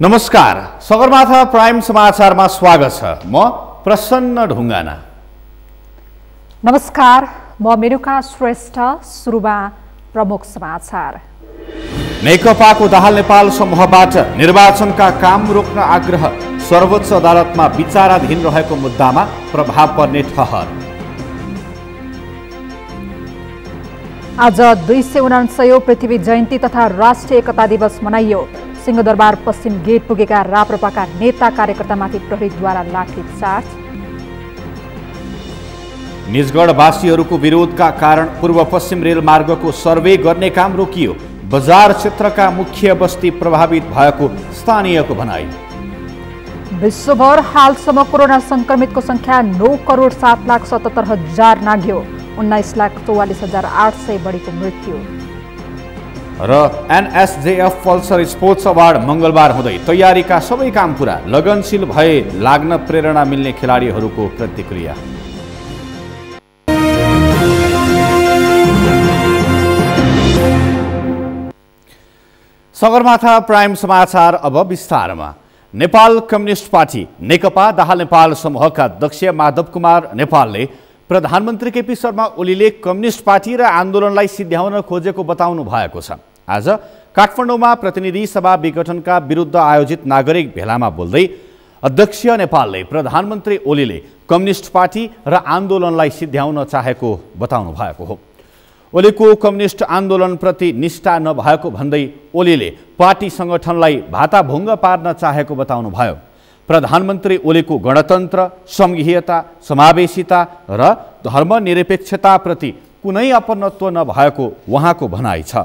नमस्कार, सगरमाथा प्राइम समाचारमा स्वागत छ। म प्रसन्न ढुङ्गाना। नमस्कार, म मेनुका श्रेष्ठ। सुरुमा प्रमुख समाचार। नेकपाको दाहाल नेपाल समूहबाट निर्वाचनका काम रोक्न आग्रह। सर्वोच्च अदालतमा विचाराधीन रहेको मुद्दामा प्रभाव पर्ने ठहर। आज 249औं पृथ्वी जयन्ती तथा राष्ट्रिय एकता दिवस मनाइयो। सिंहदरबार पश्चिम गेट पुगेका राप्रपाका नेता कार्यकर्तामाथि प्रहरीद्वारा लाठीचार्ज। निजगढवासीहरूको विरोधका कारण पूर्व पश्चिम रेलमार्गको सर्वे गर्ने काम रोकियो। बजार क्षेत्रका मुख्य बस्ती प्रभावित भएको स्थानीयको भनाई। विश्वभर हालसम्म कोरोना संक्रमितको संख्या 9,07,77,000 नाग्यो। 19,44,800 बढीको मृत्यु। र एनएसजेएफ पल्सर स्पोर्ट्स अवार्ड मंगलबार हुँदै तयारीका सबै काम पूरा। लगनशील भए लाग्न प्रेरणा मिल्ने खेलाडीहरूको प्रतिक्रिया। सगरमाथा प्राइम समाचार अब विस्तारमा। नेपाल कम्युनिस्ट पार्टी नेकपा दाहाल नेपाल समूहका अध्यक्ष माधव कुमार नेपालले प्रधानमन्त्री केपी शर्मा ओलीले कम्युनिस्ट पार्टी र आन्दोलनलाई सिद्ध्याउन खोजेको बताउनु भएको छ। आज काठमाडौँमा प्रतिनिधि सभा विघटनका विरुद्ध आयोजित नागरिक भेलामा बोल्दै अध्यक्ष नेपालले प्रधानमन्त्री ओलीले कम्युनिस्ट पार्टी र आन्दोलनलाई सिद्ध्याउन चाहेको बताउनु भएको हो। ओलीको कम्युनिस्ट आन्दोलनप्रति निष्ठा नभएको भन्दै ओलीले पार्टी संगठनलाई भाताभुङ्ग पार्न चाहेको बताउनु भयो। प्रधानमन्त्री ओलीको गणतन्त्र, संघीयता, समावेशिता र धर्मनिरपेक्षताप्रति कुनै अपनत्व नभएको उहाँको भनाइ छ।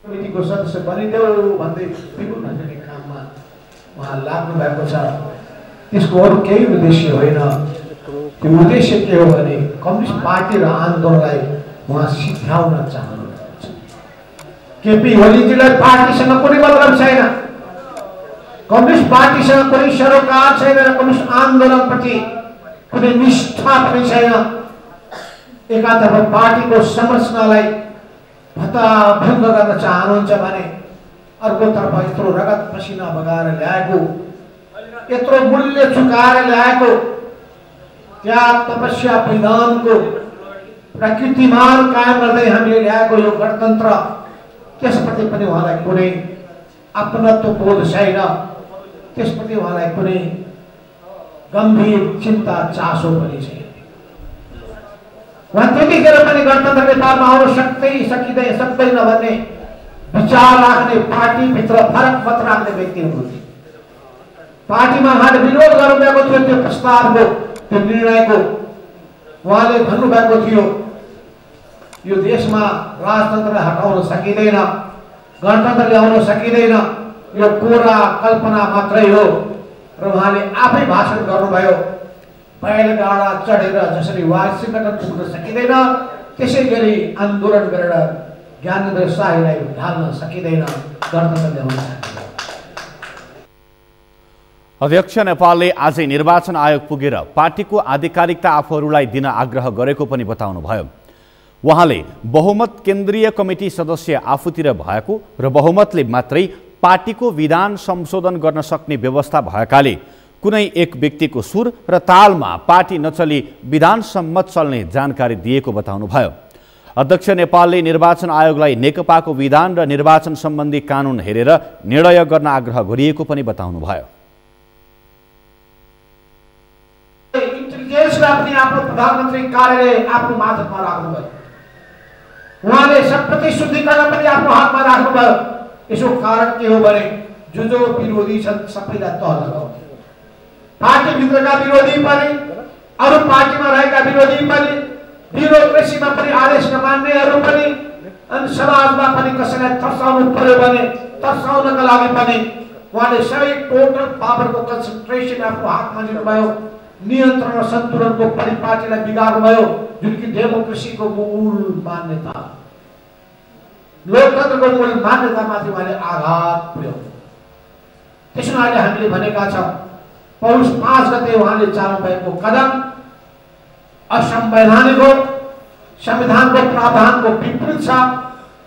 कमिटीको सदस्य बनिदेऊ भन्दै विभिन्न काममा उहाँ लाग्नु भएको छ। त्यसको अरू केही उद्देश्य होइन। त्यो उद्देश्य के हो भने कम्युनिस्ट पार्टी र आन्दोलनलाई उहाँ सिद्ध्याउन चाहनुहुन्छ। केपी ओलीजीलाई पार्टीसँग कुनै मतलब छैन। कम्युनिस्ट पार्टीसँग कुनै सरोकार छैन र कम्युनिस्ट आन्दोलनप्रति कुनै निष्ठा पनि छैन। एकातर्फ पार्टीको संरचनालाई भत्ताभङ्ग गर्न चाहनुहुन्छ भने अर्कोतर्फ यत्रो रगत पसिना बगाएर ल्याएको, यत्रो मूल्य चुकाएर ल्याएको, त्याग तपस्या बलिदानको प्रकृतिमान कायम गर्दै हामीले ल्याएको यो गणतन्त्र, त्यसप्रति पनि उहाँलाई कुनै अपनत्व बोध छैन। त्यसप्रति उहाँलाई कुनै गम्भीर चिन्ता चासो पनि छैन। उहाँ त्यतिखेर पनि गणतन्त्र नेपालमा आउन सक्दैन भन्ने विचार राख्ने, पार्टीभित्र फरक मत राख्ने व्यक्ति हुनुहुन्थ्यो। पार्टीमा उहाँले विरोध गर्नुभएको थियो। त्यो प्रस्तावको, त्यो निर्णयको उहाँले भन्नुभएको थियो यो देशमा राजतन्त्रलाई हटाउन सकिँदैन, गणतन्त्र ल्याउन सकिँदैन, यो कोरा कल्पना मात्रै हो। र उहाँले आफै भाषण गर्नुभयो, बैलगाडा चढेर जसरी वासिङ्गटन पुग्न सकिँदैन त्यसै गरी आन्दोलन गरेर ज्ञानेन्द्र शाहीलाई ढाल्न सकिँदैन, गणतन्त्र ल्याउन सकिँदैन। अध्यक्ष नेपालले आजै निर्वाचन आयोग पुगेर पार्टीको आधिकारिकता आफूहरूलाई दिन आग्रह गरेको पनि बताउनुभयो। उहाँले बहुमत केन्द्रीय कमिटी सदस्य आफूतिर भएको र बहुमतले मात्रै पार्टीको विधान संशोधन गर्न सक्ने व्यवस्था भएकाले कुनै एक व्यक्तिको सुर र तालमा पार्टी नचली विधान सम्मत चल्ने जानकारी दिएको बताउनुभयो। अध्यक्ष नेपालले निर्वाचन आयोगलाई नेकपाको विधान र निर्वाचन सम्बन्धी कानुन हेरेर निर्णय गर्न आग्रह गरिएको पनि बताउनुभयो। इंटेलिजेंस अपने आफ्नो प्रधानमन्त्री कार्यालय आफ्नो माथमा राख्नुभयो। उहाँले सम्पत्ति शुद्धिकरण पनि आफ्नो हातमा राख्नुभयो। यसो कारण के हो भने जो विरोधी छन् सबैलाई तह लगाउने, पार्टीभित्रका विरोधी पनि, अरू पार्टीमा रहेका विरोधी पनि, ब्युरोक्रेसीमा पनि आदेश नमान्नेहरू पनि, अनि समाजमा पनि कसैलाई तर्साउनु पर्यो भने तर्साउनका लागि पनि उहाँले सबै टोटल पावरको कन्सन्ट्रेसन आफ्नो हातमा लिनुभयो। नियन्त्रण र सन्तुलनको परिपाटीलाई बिगार्नुभयो, जुन कि डेमोक्रेसीको मूल मान्यता, लोकतन्त्रको मूल मान्यतामाथि उहाँले आघात पुर्याउनु। त्यसो अहिले हामीले भनेका छौँ पौष 5 गते उहाँले चाल्नु भएको कदम असंवैधानिक हो, संविधानको प्रावधानको विपरीत छ,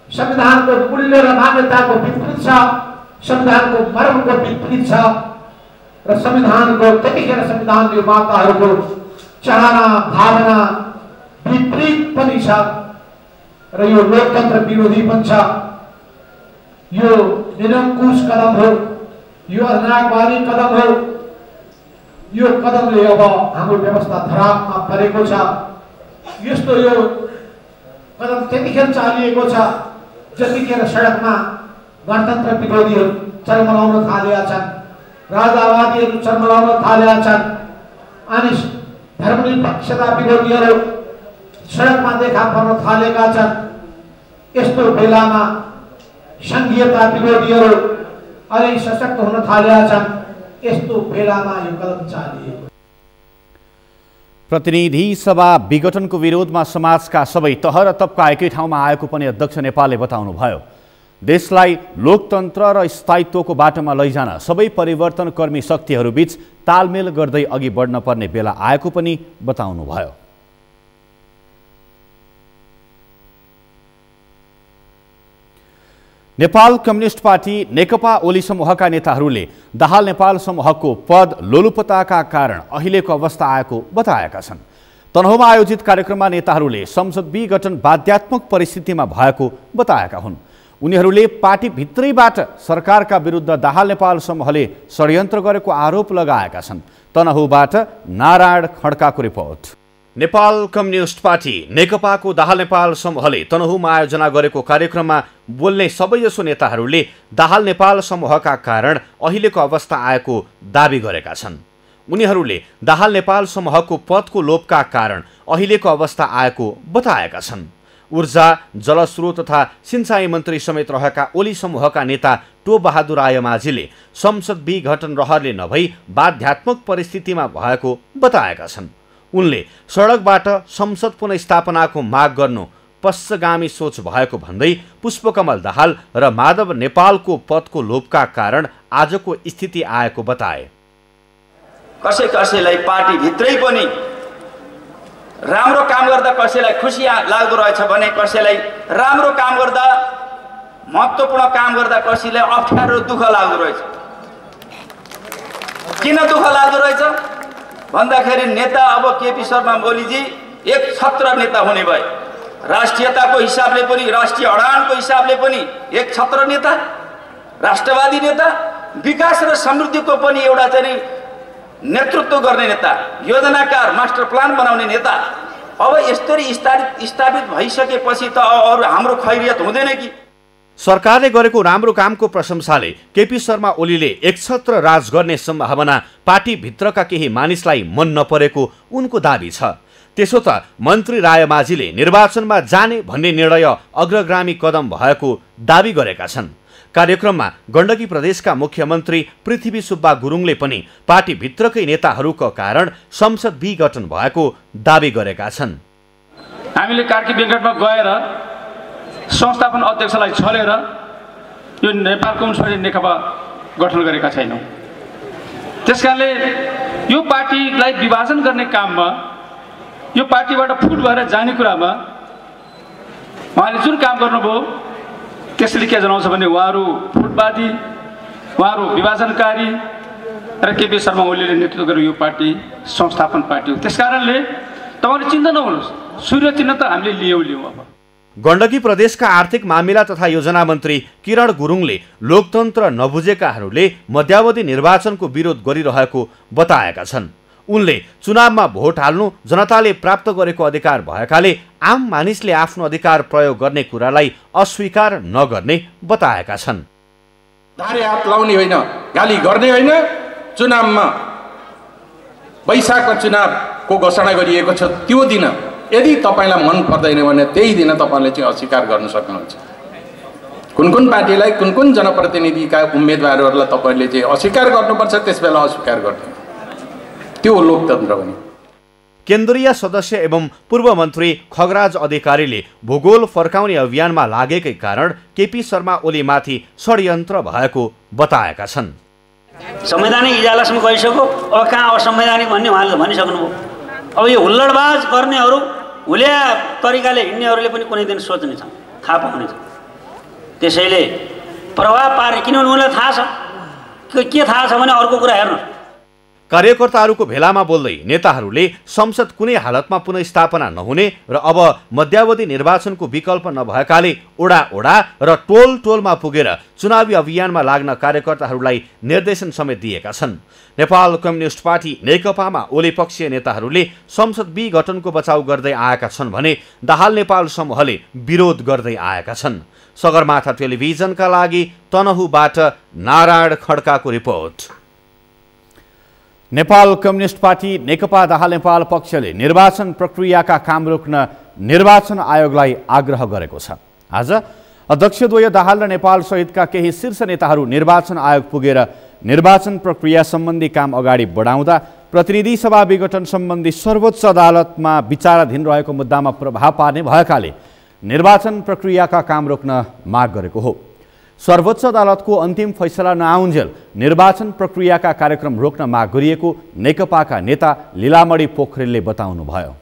संविधानको मूल्य र मान्यताको विपरीत छ। संविधानको मर्मको विपरीत छ र संविधानको त्यतिखेर संविधान निर्माताहरूको चाहना भावना विपरीत पनि छ र यो लोकतन्त्र विरोधी पनि छ। यो निरङ्कुश कदम हो, यो अनागवादी कदम हो। यो कदमले अब हाम्रो व्यवस्था धरापमा परेको छ। यस्तो यो कदम त्यतिखेर चालिएको छ जतिखेर सडकमा गणतन्त्र विरोधीहरू चर्मलाउन थालेका छन्, राजावादीहरू चर्मलाउन थालेका छन्, अनि धर्मनिरपेक्षता विरोधीहरू सडकमा देखा पर्न थालेका छन्। यस्तो बेलामा संघीयता विरोधीहरू अलि सशक्त हुन थालेका छन्। यस्तो बेलामा यो कदम चालिएको। प्रतिनिधि सभा विघटनको विरोधमा समाजका सबै तह र तबका एकै ठाउँमा आएको पनि अध्यक्ष नेपालले बताउनुभयो। देशलाई लोकतन्त्र र स्थायित्वको बाटोमा लैजान सबै परिवर्तनकर्मी शक्तिहरूबीच तालमेल गर्दै अघि बढ्न पर्ने बेला आएको पनि बताउनुभयो। नेपाल कम्युनिस्ट पार्टी नेकपा ओली समूहका नेताहरूले दाहाल नेपाल समूहको पद लोलुपताका कारण अहिलेको अवस्था आएको बताएका छन्। तनहुँमा आयोजित कार्यक्रममा नेताहरूले संसद विघटन बाध्यात्मक परिस्थितिमा भएको बताएका हुन्। उनीहरूले पार्टी भित्रैबाट सरकारका विरुद्ध दाहाल नेपाल समूहले षड्यन्त्र गरेको आरोप लगाएका छन्। तनहुँबाट नारायण खड्काको रिपोर्ट। नेपाल कम्युनिस्ट पार्टी नेकपाको दाहाल नेपाल समूहले तनहुँमा आयोजना गरेको कार्यक्रममा बोल्ने सबैजसो नेताहरूले दाहाल नेपाल समूहका कारण अहिलेको अवस्था आएको दाबी गरेका छन्। उनीहरूले दाहाल नेपाल समूहको पदको लोभका कारण अहिलेको अवस्था आएको बताएका छन्। ऊर्जा, जलस्रोत तथा सिंचाई मन्त्री समेत रहेका ओली समूहका नेता टो बहादुर आयमाझीले संसद विघटन रहरले नभई बाध्यात्मक परिस्थितिमा भएको बताएका छन्। उनले सडकबाट संसद पुनर्स्थापनाको माग गर्नु पश्चगामी सोच भएको भन्दै पुष्पकमल दाहाल र माधव नेपालको पदको लोभका कारण आजको स्थिति आएको बताए। कसैलाई पार्टी भित्रै पनि राम्रो काम गर्दा कसैलाई खुसी लाग्दो रहेछ भने कसैलाई राम्रो काम गर्दा महत्त्वपूर्ण काम गर्दा कसैलाई अप्ठ्यारो दुःख लाग्दो रहेछ। किन दुःख लाग्दो रहेछ भन्दाखेरि नेता अब केपी शर्मा ओलीजी एक छत्र नेता हुने भए, राष्ट्रियताको हिसाबले पनि राष्ट्रिय अडानको हिसाबले पनि एक छत्र नेता, राष्ट्रवादी नेता, विकास र समृद्धिको पनि एउटा चाहिँ नेतृत्व गर्ने नेता, योजनाकार, मास्टर प्लान बनाउने नेता। अब यसरी स्थापित भइसकेपछि त अरू हाम्रो खैरियत हुँदैन कि? सरकारले गरेको राम्रो कामको प्रशंसाले केपी शर्मा ओलीले एकछत्र राज गर्ने सम्भावना पार्टीभित्रका केही मानिसलाई मन नपरेको उनको दाबी छ। त्यसो त मन्त्री रायमाझीले निर्वाचनमा जाने भन्ने निर्णय अग्रगामी कदम भएको दाबी गरेका छन्। कार्यक्रममा गण्डकी प्रदेशका मुख्यमन्त्री पृथ्वी सुब्बा गुरुङले पनि पार्टीभित्रकै नेताहरूको कारण संसद विघटन भएको दाबी गरेका छन्। हामीले कार्की विघटनमा गएर संस्थापन अध्यक्षलाई छलेर यो नेपाल कम्युनिस्ट पार्टी नेकपा गठन गरेका छैनौँ। त्यसकारणले यो पार्टीलाई विभाजन गर्ने काममा, यो पार्टीबाट फुट भएर जाने कुरामा उहाँले जुन काम गर्नुभयो त्यसले के जनाउँछ भने उहाँहरू फुटवादी, उहाँहरू विभाजनकारी र केपी शर्मा ओलीले नेतृत्व गरेको यो पार्टी संस्थापन पार्टी हो। त्यसकारणले तपाईँले चिन्ता नगर्नुहोस्, सूर्य चिन्ह त हामीले लियौँ। अब गण्डकी प्रदेशका आर्थिक मामिला तथा योजना मन्त्री किरण गुरुङले लोकतन्त्र नबुझेकाहरूले मध्यावधि निर्वाचनको विरोध गरिरहेको बताएका छन्। उनले चुनावमा भोट हाल्नु जनताले प्राप्त गरेको अधिकार भएकाले आम मानिसले आफ्नो अधिकार प्रयोग गर्ने कुरालाई अस्वीकार नगर्ने बताएका छन्। धारे हात लाउने होइन, गाली गर्ने होइन। चुनावमा वैशाखमा चुनावको घोषणा गरिएको छ, त्यो दिन यदि तपाईँलाई मन पर्दैन भने त्यही दिन तपाईँले चाहिँ अस्वीकार गर्न सक्नुहुन्छ। कुन कुन पार्टीलाई, कुन कुन जनप्रतिनिधिका उम्मेदवारहरूलाई तपाईँले चाहिँ अस्वीकार गर्नुपर्छ, त्यस बेला अस्वीकार गर्नु, त्यो लोकतन्त्र हो नि। केन्द्रीय सदस्य एवं पूर्व मन्त्री खगराज अधिकारीले भूगोल फर्काउने अभियानमा लागेकै कारण केपी शर्मा ओलीमाथि षड्यन्त्र भएको बताएका छन्। संवैधानिक इजालासम्म गइसक्यो, अब कहाँ असंवैधानिक भन्ने उहाँले भनिसक्नुभयो। अब यो हुल्लडबाज गर्नेहरू, हुलिया तरिकाले हिँड्नेहरूले पनि कुनै दिन सोच्नेछ, थाहा पाउनेछ। त्यसैले प्रभाव पार्ने, किनभने उनीहरूलाई थाहा छ के थाहा छ भने अर्को कुरा हेर्नु। कार्यकर्ताहरूको भेलामा बोल्दै नेताहरूले संसद कुनै हालतमा पुनर्स्थापना नहुने र अब मध्यावधि निर्वाचनको विकल्प नभएकाले ओडा ओडा र टोल टोलमा पुगेर चुनावी अभियानमा लाग्न कार्यकर्ताहरूलाई निर्देशन समेत दिएका छन्। नेपाल कम्युनिस्ट पार्टी नेकपामा ओली पक्षीय नेताहरूले संसद विघटनको बचाउ गर्दै आएका छन् भने दाहाल नेपाल समूहले विरोध गर्दै आएका छन्। सगरमाथा टेलिभिजनका लागि तनहुबाट नारायण खड्काको रिपोर्ट। नेपाल कम्युनिस्ट पार्टी नेकपा दाहाल नेपाल पक्षले निर्वाचन प्रक्रियाका काम रोक्न निर्वाचन आयोगलाई आग्रह गरेको छ। आज अध्यक्षद्वय दाहाल र नेपाल सहितका केही शीर्ष नेताहरू निर्वाचन आयोग पुगेर निर्वाचन प्रक्रिया सम्बन्धी काम अगाडि बढाउँदा प्रतिनिधि सभा विघटन सम्बन्धी सर्वोच्च अदालतमा विचाराधीन रहेको मुद्दामा प्रभाव पार्ने भएकाले निर्वाचन प्रक्रियाका काम रोक्न माग गरेको हो। सर्वोच्च अदालतको अन्तिम फैसला नआउन्जेल निर्वाचन प्रक्रियाका कार्यक्रम रोक्न माग गरिएको नेकपाका नेता लीलामणि पोखरेलले बताउनुभयो।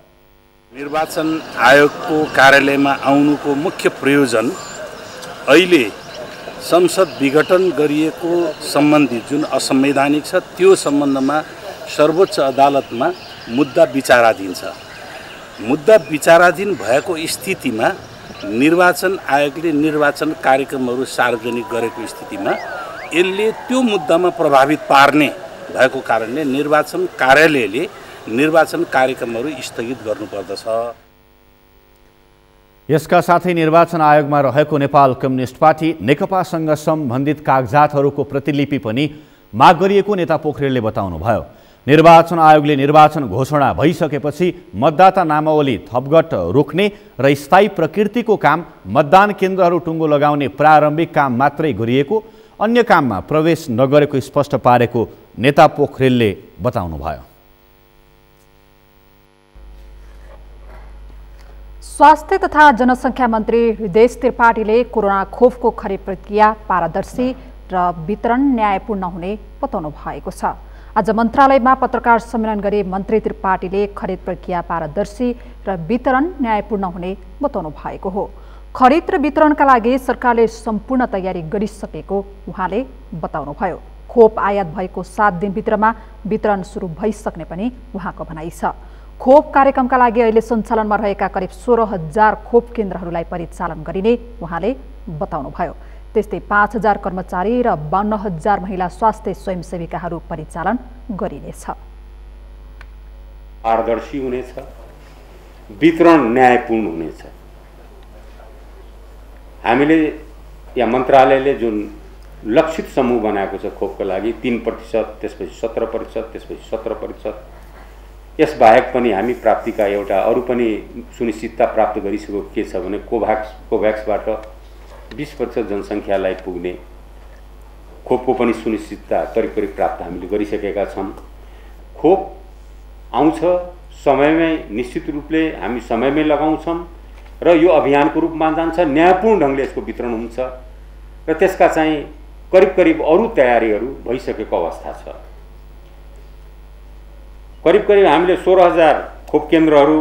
निर्वाचन आयोगको कार्यालयमा आउनुको मुख्य प्रयोजन अहिले संसद विघटन गरिएको सम्बन्धी जुन असंवैधानिक छ त्यो सम्बन्धमा सर्वोच्च अदालतमा मुद्दा विचाराधीन छ। मुद्दा विचाराधीन भएको स्थितिमा निर्वाचन आयोगले निर्वाचन कार्यक्रमहरू सार्वजनिक गरेको स्थितिमा यसले त्यो मुद्दामा प्रभावित पार्ने भएको कारणले निर्वाचन कार्यालयले निर्वाचन कार्यक्रमहरू स्थगित गर्नुपर्दछ। यसका साथै निर्वाचन आयोगमा रहेको नेपाल कम्युनिस्ट पार्टी नेकपासँग सम्बन्धित कागजातहरूको प्रतिलिपि पनि माग गरिएको नेता पोखरेलले बताउनुभयो। निर्वाचन आयोगले निर्वाचन घोषणा भइसकेपछि मतदाता नामावली थपघट रोक्ने र स्थायी प्रकृतिको काम मतदान केन्द्रहरू टुङ्गो लगाउने प्रारम्भिक काम मात्रै गरिएको, अन्य काममा प्रवेश नगरेको स्पष्ट पारेको नेता पोखरेलले बताउनुभयो। स्वास्थ्य तथा जनसङ्ख्या मन्त्री हृदय त्रिपाठीले कोरोना खोपको खरिद प्रक्रिया पारदर्शी र वितरण न्यायपूर्ण हुने बताउनु भएको छ। आज मन्त्रालयमा पत्रकार सम्मेलन गरी मन्त्री त्रिपाठीले खरिद प्रक्रिया पारदर्शी र वितरण न्यायपूर्ण हुने बताउनु भएको हो। खरिद र वितरणका लागि सरकारले सम्पूर्ण तयारी गरिसकेको उहाँले बताउनुभयो। खोप आयात भएको 7 दिनभित्रमा वितरण सुरु भइसक्ने पनि उहाँको भनाइ छ। खोप कार्यक्रमका लागि अहिले सञ्चालनमा रहेका करिब 16,000 खोप केन्द्रहरूलाई परिचालन गरिने उहाँले बताउनुभयो। त्यस्तै 5,000 कर्मचारी र 52,000 महिला स्वास्थ्य स्वयंसेविकाहरू परिचालन गरिनेछ। पारदर्शी हुनेछ, वितरण न्यायपूर्ण हुनेछ। हामीले या मन्त्रालयले जुन लक्षित समूह बनाएको छ खोपको लागि 3%, त्यसपछि 17%, त्यसपछि 17%, यसबाहेक पनि हामी प्राप्तिका एउटा अरू पनि सुनिश्चितता प्राप्त गरिसकेको के छ भने कोभ्याक्सबाट 20% जनसङ्ख्यालाई पुग्ने खोपको पनि सुनिश्चितता करिब प्राप्त हामीले गरिसकेका छौँ। खोप आउँछ समयमै, निश्चित रूपले हामी समयमै लगाउँछौँ र यो अभियानको रूपमा जान्छ। न्यायपूर्ण ढङ्गले यसको वितरण हुन्छ र त्यसका चाहिँ करिब अरू तयारीहरू भइसकेको अवस्था छ। करिब हामीले 16,000 खोप केन्द्रहरू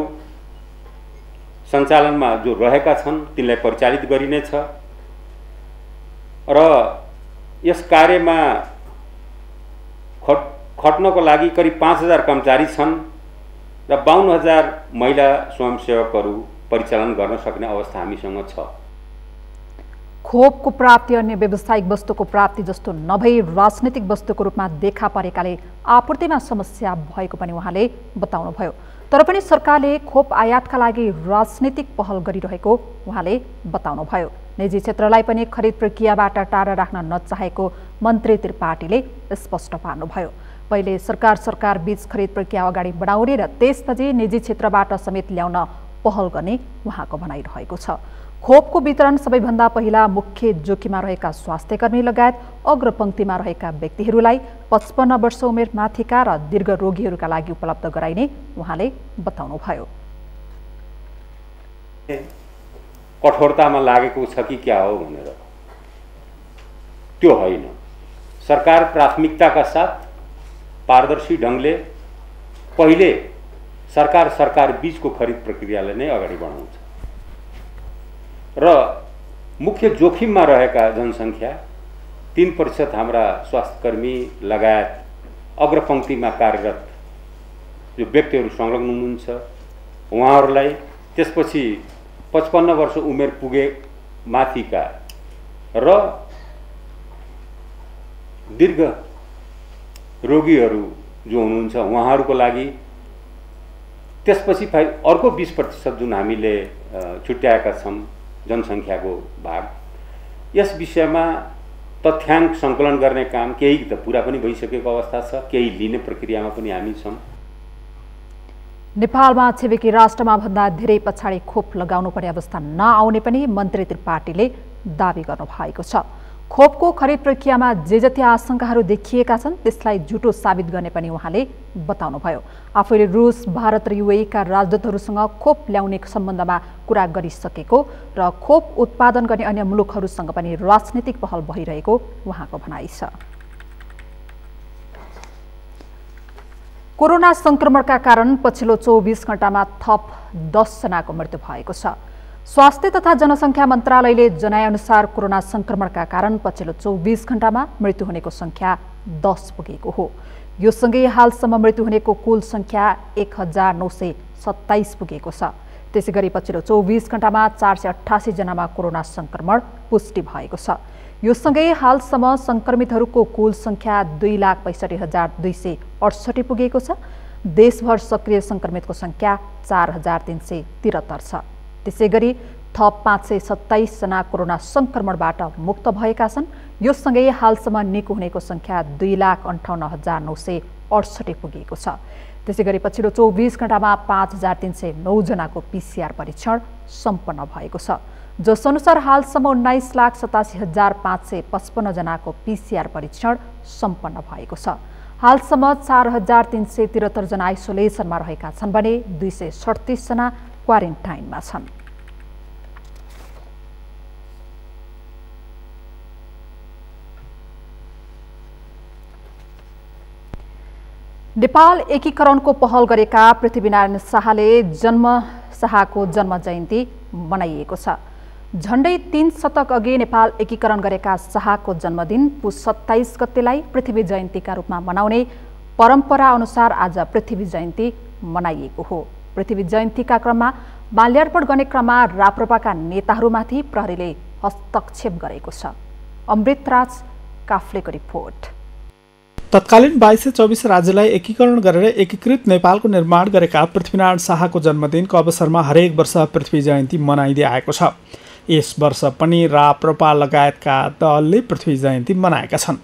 सञ्चालनमा जो रहेका छन् तिनलाई परिचालित गरिनेछ र यस कार्यमा खट्नको लागि करिब 5,000 कर्मचारी छन् र 52,000 महिला स्वयंसेवकहरू परिचालन गर्न सक्ने अवस्था हामीसँग छ। खोपको प्राप्ति अन्य व्यावसायिक वस्तुको प्राप्ति जस्तो नभई राजनीतिक वस्तुको रूपमा देखा परेकाले आपूर्तिमा समस्या भएको पनि उहाँले बताउनुभयो। तर पनि सरकारले खोप आयातका लागि राजनीतिक पहल गरिरहेको उहाँले बताउनुभयो। निजी क्षेत्रलाई पनि खरिद प्रक्रियाबाट टाढा राख्न नचाहेको मन्त्री त्रिपाठीले स्पष्ट पार्नुभयो। पहिले सरकार बीच खरिद प्रक्रिया अगाडि बढाउने र त्यसपछि निजी क्षेत्रबाट समेत ल्याउन पहल गर्ने उहाँको भनाइरहेको छ। खोपको वितरण सबैभन्दा पहिला मुख्य जोखिममा रहेका स्वास्थ्यकर्मी लगायत अग्रपङ्क्तिमा रहेका व्यक्तिहरूलाई 55 वर्ष उमेर माथिका र दीर्घ रोगीहरूका लागि उपलब्ध गराइने उहाँले बताउनुभयो। कठोरतामा लागेको छ कि क्या हो भनेर त्यो होइन। सरकार प्राथमिकताका साथ पारदर्शी ढङ्गले पहिले सरकार बीचको खरिद प्रक्रियालाई नै अगाडि बढाउँछ र मुख्य जोखिममा रहेका जनसङ्ख्या 3% हाम्रा स्वास्थ्यकर्मी लगायत अग्रपङ्क्तिमा कार्यरत जो व्यक्तिहरू संलग्न हुनुहुन्छ उहाँहरूलाई, त्यसपछि 55 वर्ष उमेर पुगे माथिका र दीर्घ रोगीहरू जो हुनुहुन्छ उहाँहरूको लागि, त्यसपछि अर्को 20% जुन हामीले छुट्याएका छौँ जनसङ्ख्याको भाग, यस विषयमा तथ्याङ्क सङ्कलन गर्ने काम केही त पुरा पनि भइसकेको अवस्था छ, केही लिने प्रक्रियामा पनि हामी छौँ। नेपालमा छिमेकी राष्ट्रमा भन्दा धेरै पछाडि खोप लगाउनुपर्ने अवस्था नआउने पनि मन्त्री त्रिपाठीले दावी गर्नुभएको छ। खोपको खरिद प्रक्रियामा जे जति आशंकाहरू देखिएका छन् त्यसलाई झुटो साबित गर्ने पनि उहाँले बताउनुभयो। आफैले रुस, भारत र युएई का राजदूतहरूसँग खोप ल्याउने सम्बन्धमा कुरा गरिसकेको र खोप उत्पादन गर्ने अन्य मुलुकहरूसँग पनि राजनीतिक पहल भइरहेको उहाँको भनाइ छ। कोरोना संक्रमणका कारण पछिल्लो 24 घण्टामा थप 10 जनाको मृत्यु भएको छ। स्वास्थ्य तथा जनसङ्ख्या मन्त्रालयले जनाएअनुसार कोरोना संक्रमणका कारण पछिल्लो 24 घण्टामा मृत्यु हुनेको संख्या 10 पुगेको हो। यो सँगै हालसम्म मृत्यु हुनेको कुल संख्या 1927 पुगेको छ। त्यसैगरी पछिल्लो 24 घण्टामा 488 जनामा कोरोना संक्रमण पुष्टि भएको छ। यो सँगै हालसम्म संक्रमितहरूको कुल संख्या 2,65,268 पुगेको छ। देशभर सक्रिय संक्रमितको संख्या 4,373 छ। त्यसैगरी थप 527 जना कोरोना संक्रमणबाट मुक्त भएका छन्। यो सँगै हालसम्म निको हुनेको संख्या 2,58,968 पुगेको छ। त्यसैगरी पछिल्लो 24 घण्टामा 5,309 जनाको PCR परीक्षण सम्पन्न भएको छ, जसअनुसार हालसम्म 19,87,555 जनाको PCR परीक्षण सम्पन्न भएको छ। हालसम्म 4,373 जना आइसोलेसनमा रहेका छन् भने 238 जना क्वारेन्टाइनमा छन्। नेपाल एकीकरणको पहल गरेका पृथ्वीनारायण शाहको जन्म जयन्ती मनाइएको छ। झण्डै 3 शतक अघि नेपाल एकीकरण गरेका शाहको जन्मदिन पुस 27 गतेलाई पृथ्वी जयन्तीका रूपमा मनाउने परम्परा अनुसार आज पृथ्वी जयन्ती मनाइएको हो। पृथ्वी जयन्तीका क्रममा माल्यार्पण गर्ने क्रममा राप्रपाका नेताहरूमाथि प्रहरीले हस्तक्षेप गरेको छ। अमृतराज काफ्लेको रिपोर्ट। तत्कालीन 2224 राज्यलाई एकीकरण गरेर एकीकृत नेपालको निर्माण गरेका पृथ्वीनारायण शाहको जन्मदिनको अवसरमा हरेक वर्ष पृथ्वी जयन्ती मनाइँदै आएको छ। यस वर्ष पनि राप्रपा लगायतका दलले पृथ्वी जयन्ती मनाएका छन्।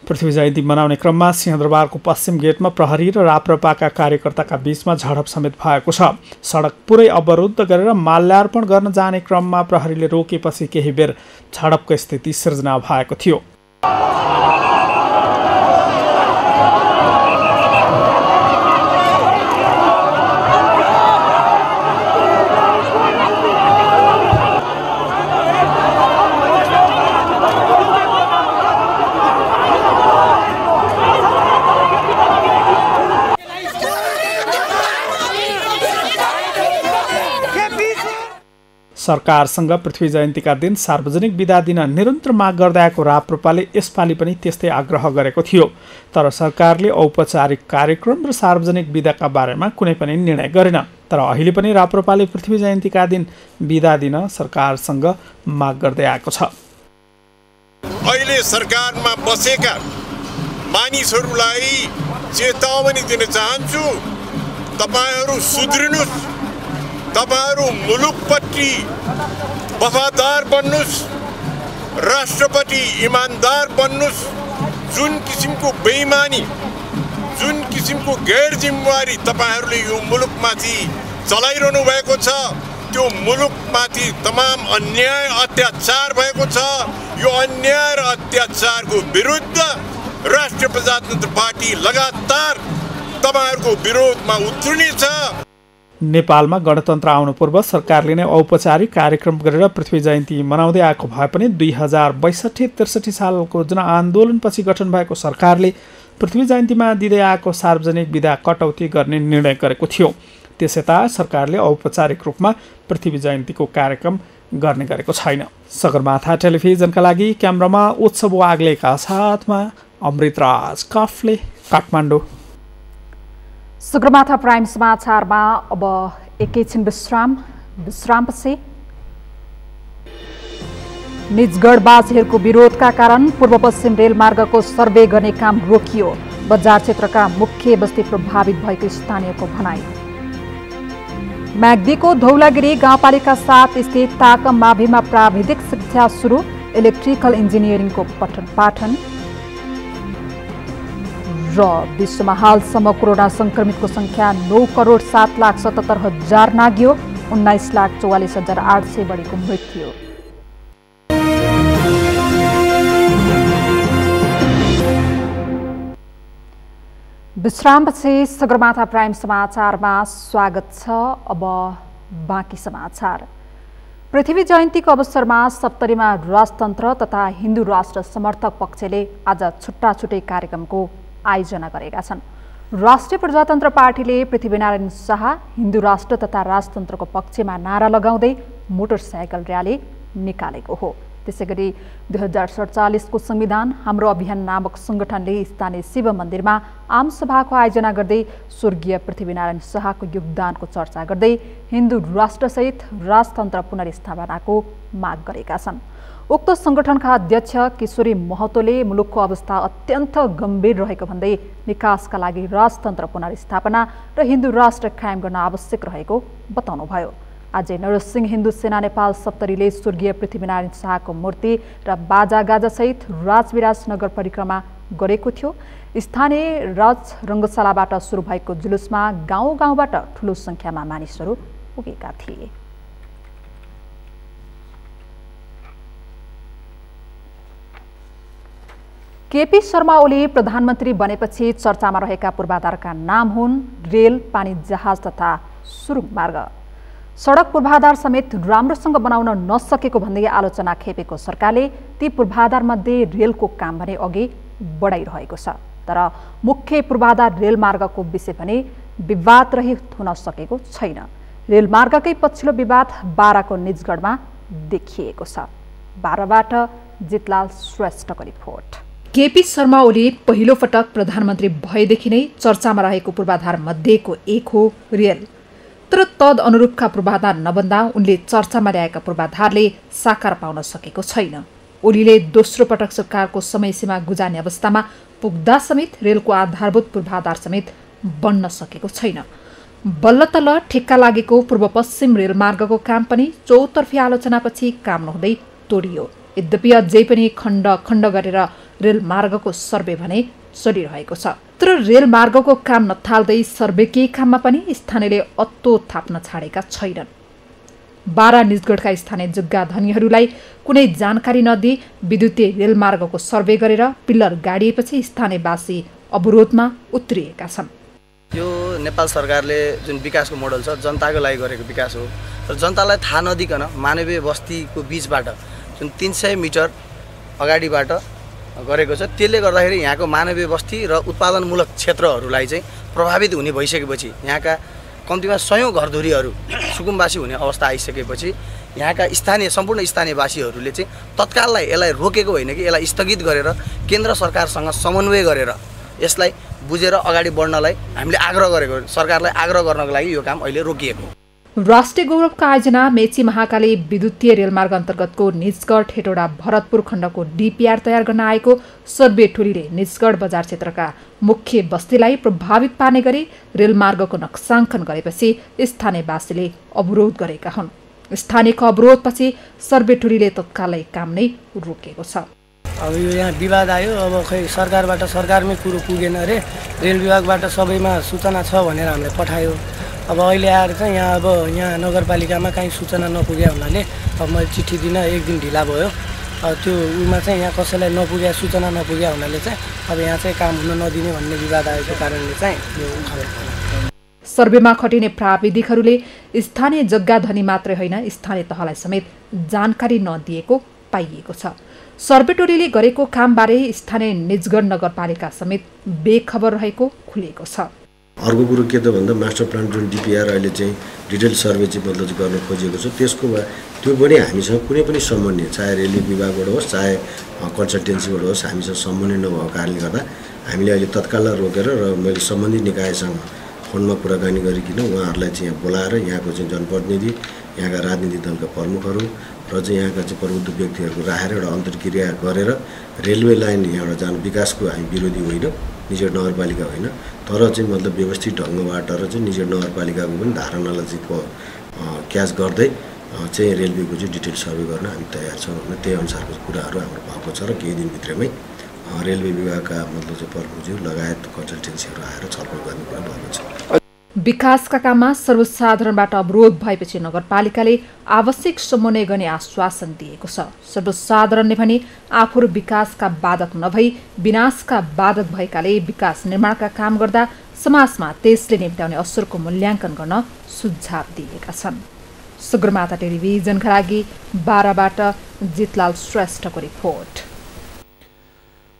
पृथ्वी जयन्ती मनाउने क्रममा सिंहदरबारको पश्चिम गेटमा प्रहरी र राप्रपाका कार्यकर्ताका बीचमा झडप समेत भएको छ। सडक पुरै अवरुद्ध गरेर माल्यार्पण गर्न जाने क्रममा प्रहरीले रोकेपछि केही बेर झडपको स्थिति सिर्जना भएको थियो। सरकारसँग पृथ्वी जयन्तीका दिन सार्वजनिक बिदा दिन निरन्तर माग गर्दै आएको राप्रपाले यसपालि पनि त्यस्तै आग्रह गरेको थियो। तर सरकारले औपचारिक कार्यक्रम र सार्वजनिक बिदाका बारेमा कुनै पनि निर्णय गरेन। तर अहिले पनि राप्रपाले पृथ्वी जयन्तीका दिन बिदा दिन सरकारसँग माग गर्दै आएको छ। अहिले सरकारमा बसेका मानिसहरूलाई चेतावनी दिन चाहन्छु, तपाईहरू सुध्रिनुस्, तपाईहरू मुलुकप्रति वफादार बन्नुस्, राष्ट्रप्रति इमानदार बन्नुस्। जुन किसिमको बेइमानी, जुन किसिमको गैर जिम्मेवारी तपाईहरूले यो मुलुकमाथि चलाइरहनु भएको छ, त्यो मुलुकमाथि तमाम अन्याय अत्याचार भएको छ। यो अन्याय र अत्याचारको विरुद्ध राष्ट्रिय प्रजातन्त्र पार्टी लगातार तपाईहरूको विरोधमा उत्रिनेछ। नेपालमा गणतन्त्र आउनु पूर्व सरकारले नै औपचारिक कार्यक्रम गरेर पृथ्वी जयन्ती मनाउँदै आएको भए पनि 2062-63 सालको जनआन्दोलनपछि गठन भएको सरकारले पृथ्वी जयन्तीमा दिँदै आएको सार्वजनिक बिदा कटौती गर्ने निर्णय गरेको थियो। त्यसयता सरकारले औपचारिक रूपमा पृथ्वी जयन्तीको कार्यक्रम गर्ने गरेको छैन। सगरमाथा टेलिभिजनका लागि क्यामेरामा उत्सव वाग्लेका साथमा अमृतराज काफले, काठमाडौँ। सगरमाथा प्राइम समाचारमा अब एकैछिन विश्रामपछि निजगढवासीहरूको विरोधका कारण पूर्व पश्चिम रेलमार्गको सर्वे गर्ने काम रोकियो। बजार क्षेत्रका मुख्य बस्ती प्रभावित भएको स्थानीयको भनाई। म्याग्दीको धौलागिरी गाउँपालिका 7 स्थित ताकम माभिमा प्राविधिक शिक्षा सुरु, इलेक्ट्रिकल इन्जिनियरिङको पठन पाठन। र विश्वमा हालसम्म कोरोना संक्रमितको संख्या 9,07,77,000 नाग्यो, 19,44,800 बढीको मृत्यु। विश्रामपछि सगरमाथा प्राइम समाचारमा स्वागत छ। अब बाँकी समाचार। पृथ्वी जयन्तीको अवसरमा सप्तरीमा राजतन्त्र तथा हिन्दू राष्ट्र समर्थक पक्षले आज छुट्टा छुट्टै कार्यक्रमको आयोजना गरेका छन्। राष्ट्रिय प्रजातन्त्र पार्टीले पृथ्वीनारायण शाह हिन्दू राष्ट्र तथा राजतन्त्रको पक्षमा नारा लगाउँदै मोटरसाइकल र्याली निकालेको हो। त्यसैगरी 2047को संविधान हाम्रो अभियान नामक संगठनले स्थानीय शिव मन्दिरमा आमसभाको आयोजना गर्दै स्वर्गीय पृथ्वीनारायण शाहको योगदानको चर्चा गर्दै हिन्दू राष्ट्रसहित राजतन्त्र पुनर्स्थापनाको माग गरेका छन्। उक्त संगठनका अध्यक्ष किशोरी महतोले मुलुकको अवस्था अत्यन्त गम्भीर रहेको भन्दै विकासका लागि राजतन्त्र पुनर्स्थापना र हिन्दू राष्ट्र कायम गर्न आवश्यक रहेको बताउनुभयो। आज नरसिंह हिन्दू सेना नेपाल सप्तरीले स्वर्गीय पृथ्वीनारायण शाहको मूर्ति र बाजागाजासहित राजविराज नगर परिक्रमा गरेको थियो। स्थानीय राज रङ्गशालाबाट सुरु भएको जुलुसमा गाउँ गाउँबाट ठूलो संख्यामा मानिसहरू पुगेका थिए। केपी शर्मा ओली प्रधानमन्त्री बनेपछि चर्चामा रहेका पूर्वाधारका नाम हुन् रेल, पानी जहाज तथा सुरुङ मार्ग। सडक पूर्वाधार समेत राम्रोसँग बनाउन नसकेको भन्दै आलोचना खेपेको सरकारले ती पूर्वाधारमध्ये रेलको काम भने अघि बढाइरहेको छ। तर मुख्य पूर्वाधार रेलमार्गको विषय भने विवाद रहित हुन सकेको छैन। रेलमार्गकै पछिल्लो विवाद बाराको निजगढमा देखिएको छ। बाराबाट जितलाल श्रेष्ठको रिपोर्ट। केपी शर्मा ओली पहिलो पटक प्रधानमन्त्री भएदेखि नै चर्चामा रहेको पूर्वाधार मध्येको एक हो रेल। तर तद अनुरूपका पूर्वाधार नबन्दा उनले चर्चामा ल्याएका पूर्वाधारले साकार पाउन सकेको छैन। ओलीले दोस्रो पटक सरकारको समयसीमा गुजार्ने अवस्थामा पुग्दा समेत रेलको आधारभूत पूर्वाधार समेत बन्न सकेको छैन। बल्ल तल्ल ठेक्का लागेको पूर्व पश्चिम रेलमार्गको काम पनि चौतर्फी आलोचनापछि काम नहुँदै तोडियो। यद्यपि अझै पनि खण्ड खण्ड गरेर रेलमार्गको सर्वे भने चलिरहेको छ। तर रेलमार्गको काम नथाल्दै सर्वेकै काममा पनि स्थानीयले अत्तो थाप्न छाडेका छैनन्। बारा निजगढका स्थानीय जग्गा धनीहरूलाई कुनै जानकारी नदिई विद्युतीय रेलमार्गको सर्वे गरेर पिल्लर गाडिएपछि स्थानीयवासी अवरोधमा उत्रिएका छन्। यो नेपाल सरकारले जुन विकासको मोडल छ जनताको लागि गरेको विकास हो। तर जनतालाई थाहा नदिकन मानवीय बस्तीको बीचबाट जुन 300 मिटर अगाडिबाट गरेको छ, त्यसले गर्दाखेरि यहाँको मानवीय बस्ती र उत्पादनमूलक क्षेत्रहरूलाई चाहिँ प्रभावित हुने भइसकेपछि यहाँका कम्तीमा 100औं घरधुरीहरू सुकुम्बासी हुने अवस्था आइसकेपछि यहाँका सम्पूर्ण स्थानीयवासीहरूले चाहिँ तत्काललाई यसलाई रोकेको होइन कि यसलाई स्थगित गरेर केन्द्र सरकारसँग समन्वय गरेर यसलाई बुझेर अगाडि बढ्नलाई हामीले आग्रह गरेको, सरकारलाई आग्रह गर्नको लागि यो काम अहिले रोकिएको। राष्ट्रिय गौरवका आयोजना मेची महाकाली विद्युतीय रेलमार्ग अन्तर्गतको निजगढ हेटौडा भरतपुर खण्डको डिपिआर तयार गर्न आएको सर्वे टोलीले निजगढ बजार क्षेत्रका मुख्य बस्तीलाई प्रभावित पार्ने गरी रेलमार्गको नक्साङ्कन गरेपछि स्थानीयवासीले अवरोध गरेका हुन्। स्थानीयको अवरोधपछि सर्वे टोलीले तत्कालै काम नै रोकेको छ। अब यो यहाँ विवाद आयो, अब खै सरकारबाट सरकारमै कुरो पुगेन अरे, रेल विभागबाट सबैमा सूचना छ भनेर हामीले पठायो। अब अहिले आएर चाहिँ यहाँ नगरपालिकामा काहीँ सूचना नपुगे हुनाले अब मैले चिठी दिन एक दिन ढिला भयो। त्यो उमा चाहिँ यहाँ कसैलाई नपुगे सूचना नपुगे हुनाले चाहिँ अब यहाँ चाहिँ काम हुन नदिने भन्ने विवाद आएको कारणले चाहिँ यो उखालेको। सर्वेमा खटिने प्राविधिकहरूले स्थानीय जग्गा धनी मात्रै होइन स्थानीय तहलाई समेत जानकारी नदिएको पाइएको छ। सर्वे टोलीले गरेको कामबारे स्थानीय निजगढ नगरपालिका समेत बेखबर रहेको खुलेको छ। अर्को कुरो के त भन्दा मास्टर प्लान जुन डिपिआर अहिले चाहिँ डिटेल सर्वे चाहिँ मतलब गर्न खोजिएको छ त्यसको त्यो पनि हामीसँग कुनै पनि समन्वय चाहे रेलवे विभागबाट होस् चाहे कन्सल्टेन्सीबाट होस् हामीसँग समन्वय नभएको कारणले गर्दा हामीले अहिले तत्काल रोकेर र मैले सम्बन्धित निकायसँग फोनमा कुराकानी गरिकन उहाँहरूलाई चाहिँ यहाँ बोलाएर यहाँको चाहिँ जनप्रतिनिधि यहाँका राजनीतिक दलका प्रमुखहरू र चाहिँ यहाँका चाहिँ प्रबुद्ध व्यक्तिहरूको राखेर एउटा अन्तर्क्रिया गरेर रेलवे लाइन यहाँबाट जानु विकासको हामी विरोधी होइन निजगढ नगरपालिका होइन तर चाहिँ मतलब व्यवस्थित ढङ्गबाट र चाहिँ निजगढ नगरपालिकाको पनि धारणालाई चाहिँ क्याच गर्दै चाहिँ रेलवेको चाहिँ डिटेल सर्वे गर्न हामी तयार छौँ भने त्यही अनुसारको कुराहरू हाम्रो भएको छ र केही दिनभित्रमै रेलवे विभागका मतलब चाहिँ प्रमुखज्यू लगायत कन्सल्टेन्सीहरू आएर छलफल गर्ने कुरा भएको छ। विकासका काममा सर्वसाधारणबाट अवरोध भएपछि नगरपालिकाले आवश्यक समन्वय गर्ने आश्वासन दिएको छ। सर्वसाधारणले भने आफूहरू विकासका बाधक नभई विनाशका बाधक भएकाले विकास निर्माणका काम गर्दा समाजमा त्यसले निम्त्याउने असरको मूल्याङ्कन गर्न सुझाव दिएका छन्। सगरमाथा टेलिभिजनका लागि बाराबाट जितलाल श्रेष्ठको रिपोर्ट।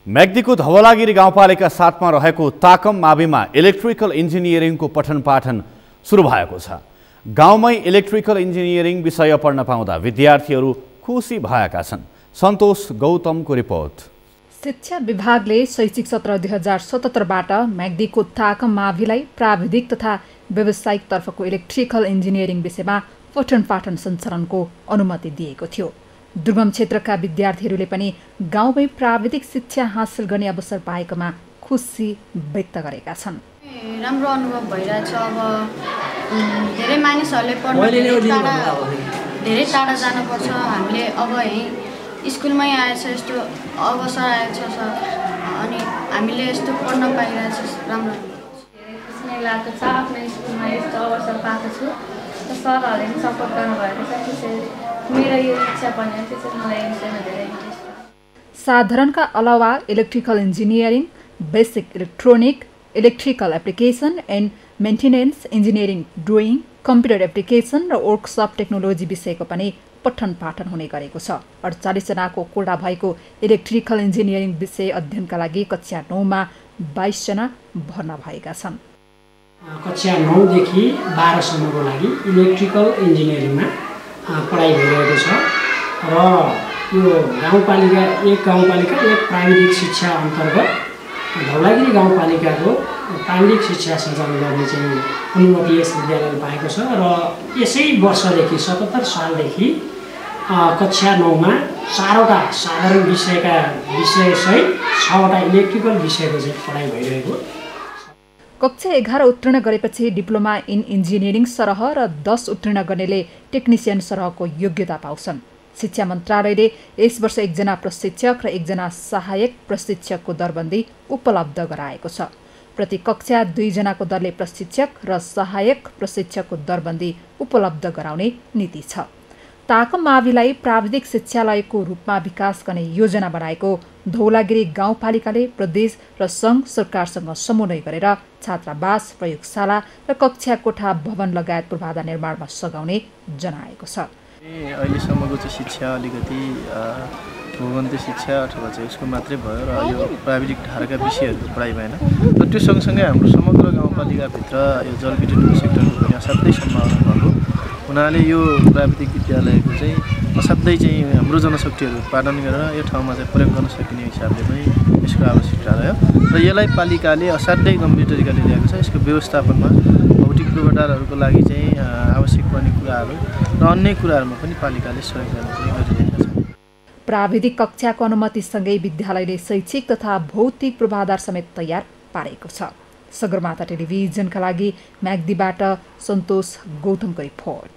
म्याग्दीको धवलागिरी गाउँपालिका 7 मा रहेको ताकम माविमा इलेक्ट्रिकल इन्जिनियरिङको पठन पाठन सुरु भएको छ। गाउँमै इलेक्ट्रिकल इन्जिनियरिङ विषय पढ्न पाउँदा विद्यार्थीहरू खुसी भएका छन्। सन्तोष गौतमको रिपोर्ट। शिक्षा विभागले शैक्षिक सत्र 2077बाट म्याग्दीको ताकम माविलाई प्राविधिक तथा व्यावसायिक तर्फको इलेक्ट्रिकल इन्जिनियरिङ विषयमा पठन पाठन सञ्चालनको अनुमति दिएको थियो। दुर्गम क्षेत्रका विद्यार्थीहरूले पनि गाउँमै प्राविधिक शिक्षा हासिल गर्ने अवसर पाएकोमा खुसी व्यक्त गरेका छन्। राम्रो अनुभव भइरहेछ। अब धेरै मानिसहरूले पढ्न धेरै टाढा जानुपर्छ। हामीले अब यहीँ स्कुलमै आएछ यस्तो अवसर आएछ सर अनि हामीले यस्तो पढ्न पाइरहेछ राम्रो खुसी लागेको छ। आफ्नो स्कुलमा यस्तो अवसर पाएको छु र सरहरूले पनि सपोर्ट गर्नुभएको छ। त्यसरी मेरो यो इच्छा पनि त्यसरी मलाई विषयमा धेरै इन्ट्रेस्ट छ। साधारणका अलावा electrical engineering, basic electronic, electrical application and maintenance engineering, drawing, computer application र वर्कसप टेक्नोलोजी विषयको पनि पठन पाठन हुने गरेको छ। 48 जनाको कोटा भएको इलेक्ट्रिकल इन्जिनियरिङ विषय अध्ययनका लागि कक्षा 9 मा 22 जना भर्ना भएका छन्। कक्षा 9 देखि 12 सम्मको लागि इलेक्ट्रिकल इन्जिनियरिङमा पढाइ भइरहेको छ र यो गाउँपालिका एक प्राविधिक शिक्षा अन्तर्गत धवलागिरी गाउँपालिकाको प्राविधिक शिक्षा सञ्चालन गर्ने चाहिँ अनुमति यस विद्यालयले पाएको छ र यसै वर्षदेखि 77 सालदेखि कक्षा 9 मा 4वटा साधारण विषयसहित 6वटा इलेक्ट्रिकल विषयको चाहिँ पढाइ भइरहेको। कक्षा 11 उत्तीर्ण गरेपछि डिप्लोमा इन इन्जिनियरिङ सरह र 10 उत्तीर्ण गर्नेले टेक्निसियन सरहको योग्यता पाउँछन्। शिक्षा मन्त्रालयले यस वर्ष 1 जना प्रशिक्षक र 1 जना सहायक प्रशिक्षकको दरबन्दी उपलब्ध गराएको छ। प्रति कक्षा 2 जनाको दरले प्रशिक्षक र सहायक प्रशिक्षकको दरबन्दी उपलब्ध गराउने नीति छ। ताकम माविलाई प्राविधिक शिक्षालयको रूपमा विकास गर्ने योजना बनाएको धौलागिरी गाउँपालिकाले प्रदेश र सङ्घ सरकारसँग समन्वय गरेर छात्रावास, प्रयोगशाला र कक्षा कोठा भवन लगायत पूर्वाधार निर्माणमा सघाउने जनाएको छ। अहिलेसम्मको चाहिँ शिक्षा अलिकति भूगन्तीय शिक्षा अथवा चाहिँ यसको मात्रै भयो र यो प्राविधिक धारका विषयहरूको पढाइ भएन र त्यो सँगसँगै हाम्रो समग्र गाउँपालिकाभित्र यो जलविद्युत सेक्टरको पनि असाध्यै सम्भावना भएको हुनाले यो प्राविधिक विद्यालयको चाहिँ असाध्यै चाहिँ हाम्रो जनशक्तिहरू उत्पादन गरेर यो ठाउँमा चाहिँ प्रयोग गर्न सकिने हिसाबले पनि यसको आवश्यकता रह्यो र यसलाई पालिकाले असाध्यै गम्भीर तरिकाले ल्याएको छ। यसको व्यवस्थापनमा भौतिक पूर्वाधारहरूको लागि चाहिँ आवश्यक पर्ने कुराहरू र अन्य कुराहरूमा पनि पालिकाले सहयोग गर्न चाहिँ गरिरहेका छन्। प्राविधिक कक्षाको अनुमतिसँगै विद्यालयले शैक्षिक तथा भौतिक पूर्वाधार समेत तयार पारेको छ। सगरमाथा टेलिभिजनका लागि म्याग्दीबाट सन्तोष गौतमको रिपोर्ट।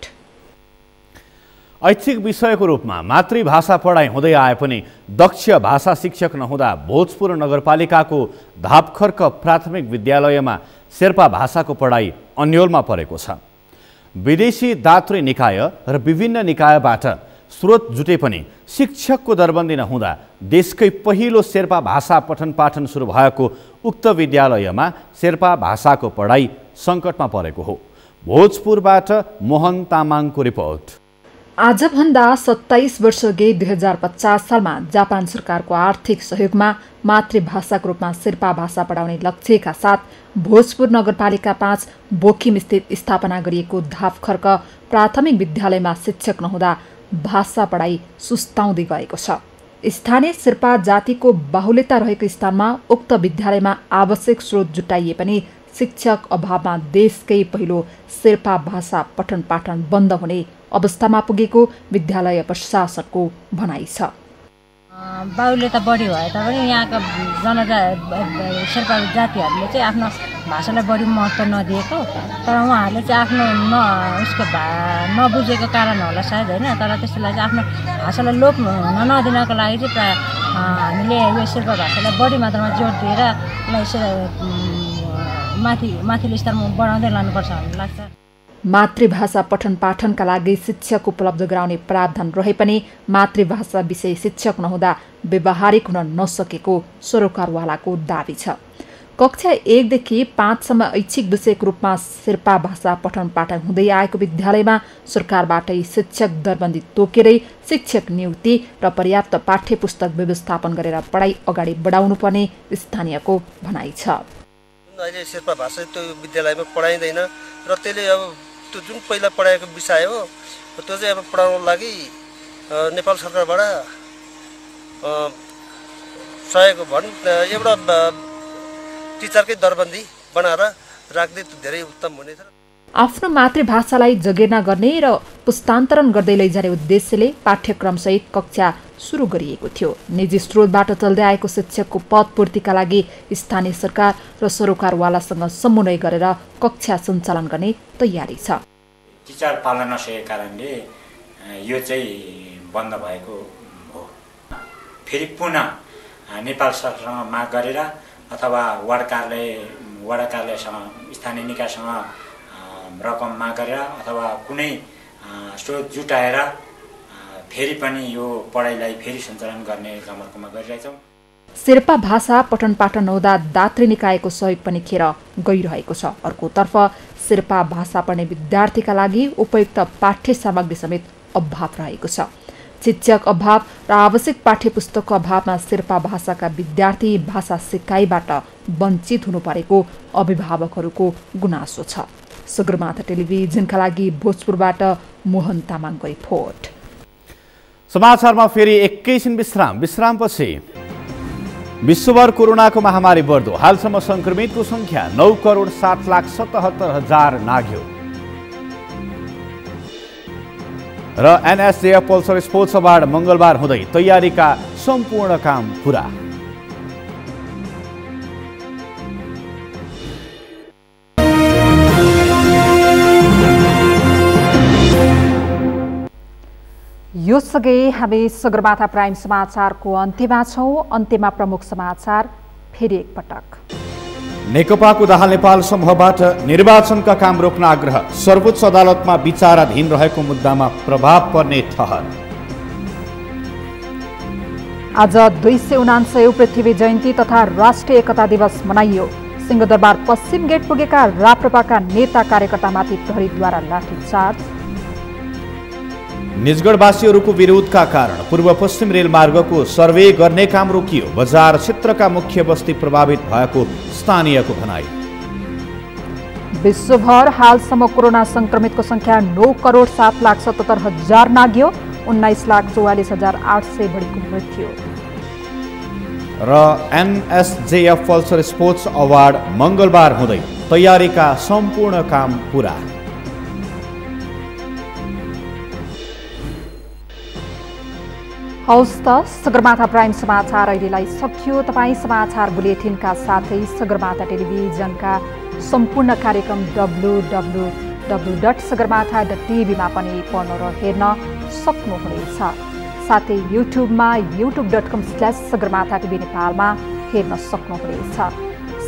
ऐच्छिक विषयको रूपमा मातृभाषा पढाइ हुँदै आए पनि दक्ष भाषा शिक्षक नहुँदा भोजपुर नगरपालिकाको धापखर्क प्राथमिक विद्यालयमा शेर्पा भाषाको पढाइ अन्योलमा परेको छ। विदेशी दात्री निकाय र विभिन्न निकायबाट स्रोत जुटे पनि शिक्षकको दरबन्दी नहुँदा देशकै पहिलो शेर्पा भाषा पठन पाठन सुरु भएको उक्त विद्यालयमा शेर्पा भाषाको पढाइ सङ्कटमा परेको हो। भोजपुरबाट मोहन तामाङको रिपोर्ट। आजभन्दा 27 वर्ष अघि 2050 सालमा जापान सरकारको आर्थिक सहयोगमा मातृभाषाको रूपमा शेर्पा भाषा पढाउने लक्ष्यका साथ भोजपुर नगरपालिका 5 बोकिम स्थित स्थापना गरिएको धापखर्क प्राथमिक विद्यालयमा शिक्षक नहुँदा भाषा पढाइ सुस्ताउँदै गएको छ। स्थानीय शेर्पा जातिको बाहुल्यता रहेको स्थानमा उक्त विद्यालयमा आवश्यक स्रोत जुटाइए पनि शिक्षक अभावमा देशकै पहिलो शेर्पा भाषा पठन पाठन बन्द हुने अवस्थामा पुगेको विद्यालय प्रशासनको भनाइ छ। बाहुल्यता बढी भए तापनि यहाँका शेर्पा जातिहरूले चाहिँ आफ्नो भाषालाई बढी महत्त्व नदिएको, तर उहाँहरूले चाहिँ आफ्नो उसको नबुझेको कारण होला सायद होइन, तर त्यसलाई चाहिँ आफ्नो भाषालाई लोप हुन नदिनको लागि चाहिँ प्रायः हामीले यो शेर्पा भाषालाई बढी मात्रामा जोड दिएर माथिल्लो स्तरमा बढाउँदै लानुपर्छ भन्ने लाग्छ। मातृभाषा पठन पाठनका लागि शिक्षक उपलब्ध गराउने प्रावधान रहे पनि मातृभाषा विषय शिक्षक नहुँदा व्यवहारिक हुन नसकेको सरोकारवालाको दावी छ। कक्षा 1 देखि 5 सम्म ऐच्छिक विषयको रूपमा शेर्पा भाषा पठन पाठन हुँदै आएको विद्यालयमा सरकारबाटै शिक्षक दरबन्दी तोकेरै शिक्षक नियुक्ति र पर्याप्त पाठ्य पुस्तक व्यवस्थापन गरेर पढाइ अगाडि बढाउनुपर्ने स्थानीयको भनाइ छ। अहिले शेर्पा भाषा त्यो विद्यालयमा पढाइँदैन र त्यसले अब त्यो जुन पहिला पढाएको विषय हो त्यो चाहिँ अब पढाउनको लागि नेपाल सरकारबाट सहयोग एउटा टिचरकै दरबन्दी बनाएर राख्दै धेरै उत्तम हुनेछ। आफ्नो मातृभाषालाई जगेर्ना गर्ने र पुस्तान्तरण गर्दै लैजाने उद्देश्यले पाठ्यक्रमसहित कक्षा सुरु गरिएको थियो। निजी स्रोतबाट चल्दै आएको शिक्षकको पदपूर्तिका लागि स्थानीय सरकार र सरोकारवालासँग समन्वय गरेर कक्षा सञ्चालन गर्ने तयारी छ। टिचर पाल्न नसकेको कारणले यो चाहिँ बन्द भएको हो। फेरि पुनः नेपाल सरकारसँग माग गरेर अथवा वडा कार्यालयसँग स्थानीय निकायसँग रकम माग गरेर अथवा कुनै स्रोत जुटाएर फेरि पनि यो पढाइलाई फेरि सञ्चालन गर्ने क्रममा गरिरहेछौँ। शेर्पा भाषा पठन पाठन नहुँदा दात्री निकायको सहयोग पनि खेर गइरहेको छ। अर्कोतर्फ शेर्पा भाषा पढ्ने विद्यार्थीका लागि उपयुक्त पाठ्य सामग्री समेत अभाव रहेको छ। शिक्षक अभाव र आवश्यक पाठ्य पुस्तकको अभावमा शेर्पा भाषाका विद्यार्थी भाषा सिकाइबाट वञ्चित हुनु परेको अभिभावकहरूको गुनासो छ। सगरमाथा टेलिभिजनका लागि भोजपुरबाट मोहन तामाङको रिपोर्ट। समाचारमा फेरि एकैछिन विश्रामपछि विश्वभर कोरोनाको महामारी बढ्दो, हालसम्म संक्रमितको संख्या 9,07,77,000 नाग्यो र एनएसजेएफ पल्सर स्पोर्ट्स अवार्ड मंगलबार हुँदै तयारीका सम्पूर्ण काम पूरा। यो सँगै हामी सगरमाथा प्राइम समाचारको अन्त्यमा छौं। अन्त्यमा प्रमुख समाचार फेरि एकपटक। नेकपाको दाहाल नेपाल समूहबाट निर्वाचनका काम रोक्न आग्रह, सर्वोच्च अदालतमा विचाराधीन रहेको मुद्दामा प्रभाव पर्ने ठहर। आज 279औं पृथ्वी जयन्ती तथा राष्ट्रिय एकता दिवस मनाइयो। सिंहदरबार पश्चिम गेट पुगेका राप्रपाका नेता कार्यकर्तामाथि प्रहरीद्वारा लाठीचार्ज। निजगढवासीहरूको विरोधका कारण पूर्व पश्चिम रेलमार्गको सर्वे गर्ने काम रोकियो। बजार क्षेत्रका मुख्य बस्ती प्रभावित भएको स्थानीयको भनाई। विश्वभर हालसम्म कोरोना संक्रमितको संख्या 9,07,77,000 नाग्यो। 19,44,800 बढीको मृत्यु। र एनएसजेएफ पल्सर स्पोर्ट्स अवार्ड मंगलबार हुँदै तयारीका सम्पूर्ण काम पूरा। हौस् त सगरमाथा प्राइम समाचार अहिलेलाई सकियो। तपाईँ समाचार बुलेटिनका साथै सगरमाथा टेलिभिजनका सम्पूर्ण कार्यक्रम www.sagarmatha.tv मा पनि पढ्न र हेर्न सक्नुहुनेछ। साथै युट्युबमा youtube.com/sagarmathatv नेपालमा हेर्न सक्नुहुनेछ।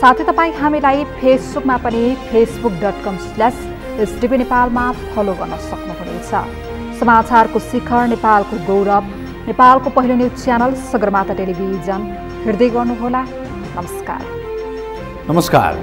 साथै तपाईँ हामीलाई फेसबुकमा पनि facebook.com/STV नेपालमा फलो गर्न सक्नुहुनेछ। समाचारको शिखर, नेपालको गौरव, नेपालको पहिलो न्युज च्यानल सगरमाथा टेलिभिजन हेर्दै गर्नुहोला। नमस्कार।